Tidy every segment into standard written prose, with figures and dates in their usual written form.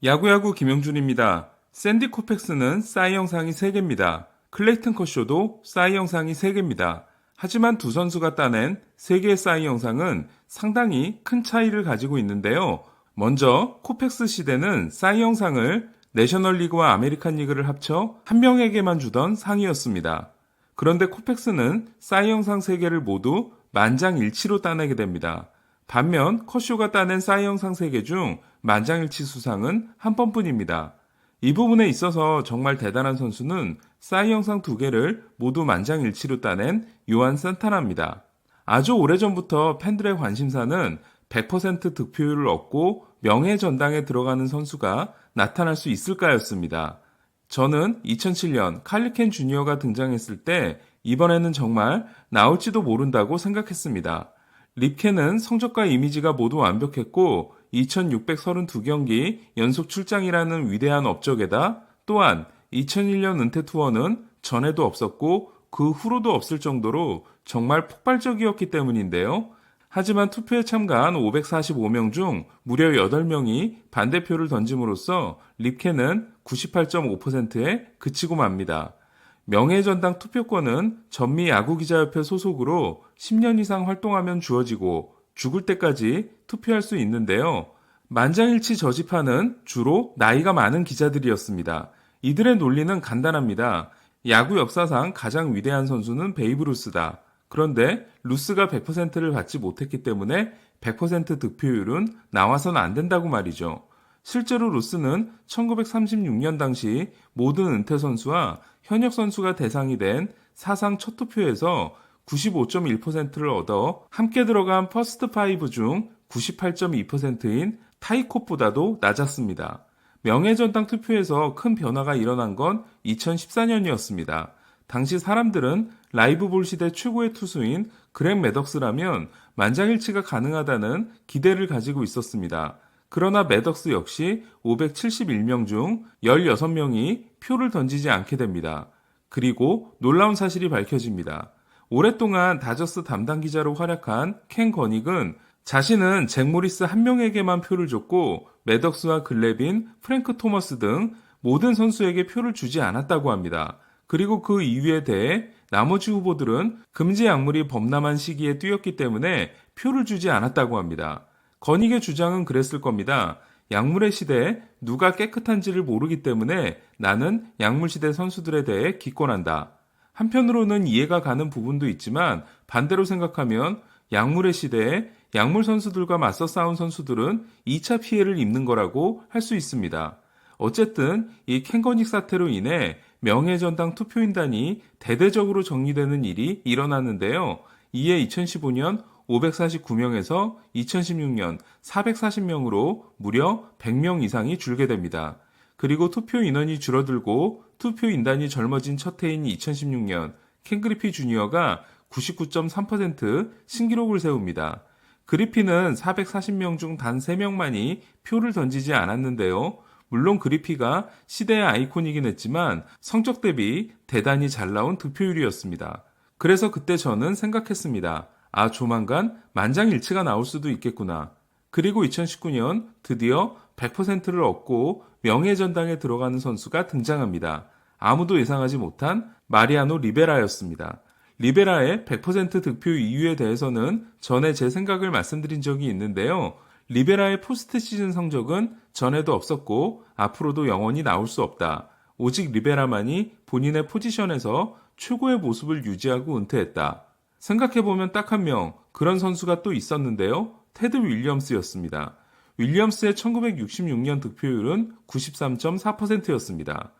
야구야구 김영준입니다. 샌디 코펙스는 싸이 영상이 3개입니다. 클레이튼 커쇼도 싸이 영상이 3개입니다. 하지만 두 선수가 따낸 3개의 싸이 영상은 상당히 큰 차이를 가지고 있는데요. 먼저 코펙스 시대는 싸이 영상을 내셔널리그와 아메리칸 리그를 합쳐 한 명에게만 주던 상이었습니다. 그런데 코펙스는 싸이 영상 3개를 모두 만장일치로 따내게 됩니다. 반면 커쇼가 따낸 싸이 영상 3개 중 만장일치 수상은 한 번뿐입니다. 이 부분에 있어서 정말 대단한 선수는 싸이 영상 2개를 모두 만장일치로 따낸 요한 산타나입니다. 아주 오래전부터 팬들의 관심사는 100% 득표율을 얻고 명예전당에 들어가는 선수가 나타날 수 있을까였습니다. 저는 2007년 칼리켄 주니어가 등장했을 때 이번에는 정말 나올지도 모른다고 생각했습니다. 립켄은 성적과 이미지가 모두 완벽했고 2632경기 연속 출장이라는 위대한 업적에다 또한 2001년 은퇴 투어는 전에도 없었고 그 후로도 없을 정도로 정말 폭발적이었기 때문인데요. 하지만 투표에 참가한 545명 중 무려 8명이 반대표를 던짐으로써 립켄은 98.5%에 그치고 맙니다. 명예전당 투표권은 전미 야구기자협회 소속으로 10년 이상 활동하면 주어지고 죽을 때까지 투표할 수 있는데요. 만장일치 저지파는 주로 나이가 많은 기자들이었습니다. 이들의 논리는 간단합니다. 야구 역사상 가장 위대한 선수는 베이브 루스다. 그런데 루스가 100%를 받지 못했기 때문에 100% 득표율은 나와서는 안 된다고 말이죠. 실제로 루스는 1936년 당시 모든 은퇴 선수와 현역 선수가 대상이 된 사상 첫 투표에서 95.1%를 얻어 함께 들어간 퍼스트 5 중 98.2%인 타이콥보다도 낮았습니다. 명예전당 투표에서 큰 변화가 일어난 건 2014년이었습니다. 당시 사람들은 라이브 볼 시대 최고의 투수인 그렉 매덕스라면 만장일치가 가능하다는 기대를 가지고 있었습니다. 그러나 매덕스 역시 571명 중 16명이 표를 던지지 않게 됩니다. 그리고 놀라운 사실이 밝혀집니다. 오랫동안 다저스 담당 기자로 활약한 켄 거닉은 자신은 잭 모리스 한 명에게만 표를 줬고 매덕스와 글래빈, 프랭크 토머스 등 모든 선수에게 표를 주지 않았다고 합니다. 그리고 그 이유에 대해 나머지 후보들은 금지 약물이 범람한 시기에 뛰었기 때문에 표를 주지 않았다고 합니다. 거닉의 주장은 그랬을 겁니다. 약물의 시대에 누가 깨끗한지를 모르기 때문에 나는 약물시대 선수들에 대해 기권한다. 한편으로는 이해가 가는 부분도 있지만 반대로 생각하면 약물의 시대에 약물 선수들과 맞서 싸운 선수들은 2차 피해를 입는 거라고 할 수 있습니다. 어쨌든 이 켄거닉 사태로 인해 명예전당 투표인단이 대대적으로 정리되는 일이 일어났는데요. 이에 2015년 549명에서 2016년 440명으로 무려 100명 이상이 줄게 됩니다. 그리고 투표 인원이 줄어들고 투표 인단이 젊어진 첫 해인 2016년 켄 그리피 주니어가 99.3% 신기록을 세웁니다. 그리피는 440명 중 단 3명만이 표를 던지지 않았는데요. 물론 그리피가 시대의 아이콘이긴 했지만 성적 대비 대단히 잘 나온 득표율이었습니다. 그래서 그때 저는 생각했습니다. 아, 조만간 만장일치가 나올 수도 있겠구나. 그리고 2019년 드디어 100%를 얻고 명예전당에 들어가는 선수가 등장합니다. 아무도 예상하지 못한 마리아노 리베라였습니다. 리베라의 100% 득표 이유에 대해서는 전에 제 생각을 말씀드린 적이 있는데요. 리베라의 포스트 시즌 성적은 전에도 없었고 앞으로도 영원히 나올 수 없다. 오직 리베라만이 본인의 포지션에서 최고의 모습을 유지하고 은퇴했다. 생각해보면 딱 한 명, 그런 선수가 또 있었는데요. 테드 윌리엄스였습니다. 윌리엄스의 1966년 득표율은 93.4%였습니다.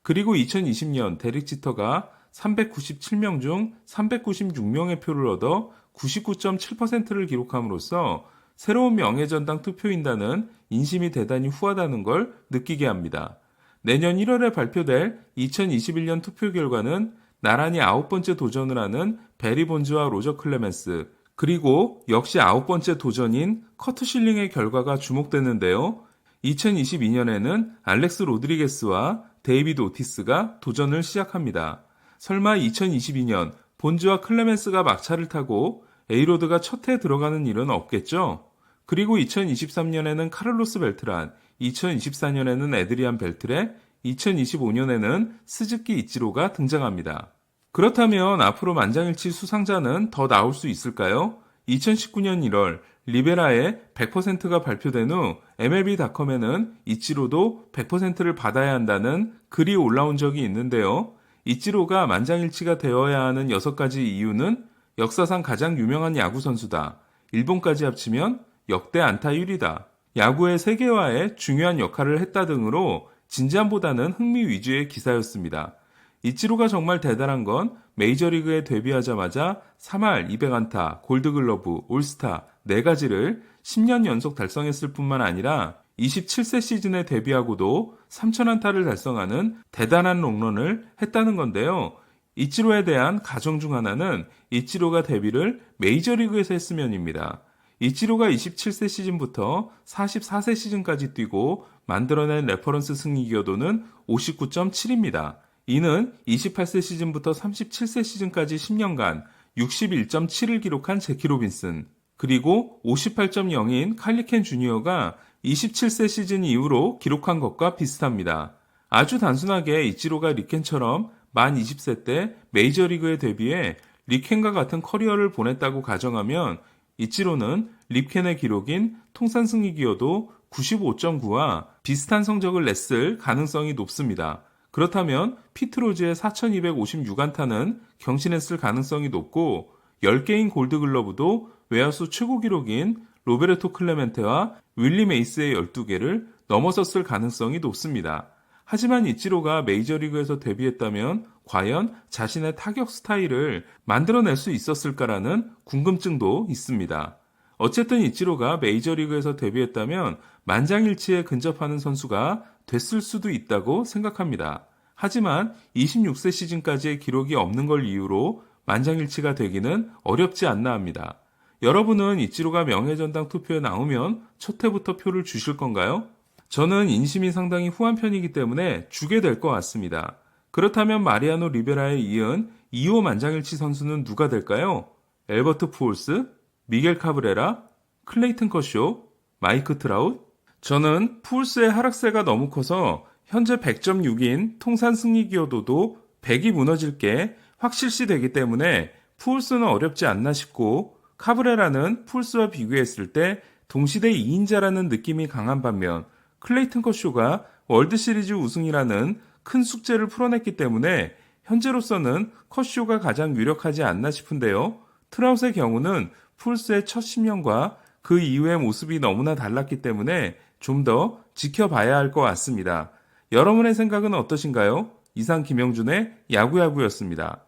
그리고 2020년 데릭 지터가 397명 중 396명의 표를 얻어 99.7%를 기록함으로써 새로운 명예전당 투표인단은 인심이 대단히 후하다는 걸 느끼게 합니다. 내년 1월에 발표될 2021년 투표 결과는 나란히 9번째 도전을 하는 베리 본즈와 로저 클레멘스, 그리고 역시 9번째 도전인 커트 실링의 결과가 주목되는데요. 2022년에는 알렉스 로드리게스와 데이비드 오티스가 도전을 시작합니다. 설마 2022년 본즈와 클레멘스가 막차를 타고 에이로드가 첫 해에 들어가는 일은 없겠죠? 그리고 2023년에는 카를로스 벨트란, 2024년에는 에드리안 벨트레, 2025년에는 스즈키 이치로가 등장합니다. 그렇다면 앞으로 만장일치 수상자는 더 나올 수 있을까요? 2019년 1월 리베라의 100%가 발표된 후 MLB.com에는 이치로도 100%를 받아야 한다는 글이 올라온 적이 있는데요. 이치로가 만장일치가 되어야 하는 6가지 이유는 역사상 가장 유명한 야구 선수다. 일본까지 합치면 역대 안타율이다. 야구의 세계화에 중요한 역할을 했다 등으로 진지함보다는 흥미 위주의 기사였습니다. 이치로가 정말 대단한 건 메이저리그에 데뷔하자마자 3할 200안타, 골드글러브, 올스타 4가지를 10년 연속 달성했을 뿐만 아니라 27세 시즌에 데뷔하고도 3000안타를 달성하는 대단한 롱런을 했다는 건데요. 이치로에 대한 가정 중 하나는 이치로가 데뷔를 메이저리그에서 했으면입니다. 이치로가 27세 시즌부터 44세 시즌까지 뛰고 만들어낸 레퍼런스 승리 기여도는 59.7입니다. 이는 28세 시즌부터 37세 시즌까지 10년간 61.7을 기록한 제키 로빈슨, 그리고 58.0인 칼리켄 주니어가 27세 시즌 이후로 기록한 것과 비슷합니다. 아주 단순하게 이치로가 리켄처럼 만 20세 때 메이저리그에 데뷔해 리켄과 같은 커리어를 보냈다고 가정하면 이치로는 립켄의 기록인 통산 승리 기여도 95.9와 비슷한 성적을 냈을 가능성이 높습니다. 그렇다면 피트로즈의 4256안타는 경신했을 가능성이 높고 10개인 골드글러브도 외야수 최고 기록인 로베르토 클레멘테와 윌리 메이스의 12개를 넘어섰을 가능성이 높습니다. 하지만 이치로가 메이저리그에서 데뷔했다면 과연 자신의 타격 스타일을 만들어낼 수 있었을까라는 궁금증도 있습니다. 어쨌든 이치로가 메이저리그에서 데뷔했다면 만장일치에 근접하는 선수가 됐을 수도 있다고 생각합니다. 하지만 26세 시즌까지의 기록이 없는 걸 이유로 만장일치가 되기는 어렵지 않나 합니다. 여러분은 이치로가 명예전당 투표에 나오면 첫 해부터 표를 주실 건가요? 저는 인심이 상당히 후한 편이기 때문에 주게 될 것 같습니다. 그렇다면 마리아노 리베라에 이은 2호 만장일치 선수는 누가 될까요? 엘버트 푸올스, 미겔 카브레라, 클레이튼 커쇼, 마이크 트라웃? 저는 푸올스의 하락세가 너무 커서 현재 100.6인 통산 승리 기여도도 100이 무너질 게 확실시 되기 때문에 푸올스는 어렵지 않나 싶고, 카브레라는 푸올스와 비교했을 때 동시대 2인자라는 느낌이 강한 반면 클레이튼 커쇼가 월드시리즈 우승이라는 큰 숙제를 풀어냈기 때문에 현재로서는 커쇼가 가장 유력하지 않나 싶은데요. 트라웃의 경우는 푸올스의 첫 10년과 그 이후의 모습이 너무나 달랐기 때문에 좀 더 지켜봐야 할 것 같습니다. 여러분의 생각은 어떠신가요? 이상 김영준의 야구야구였습니다.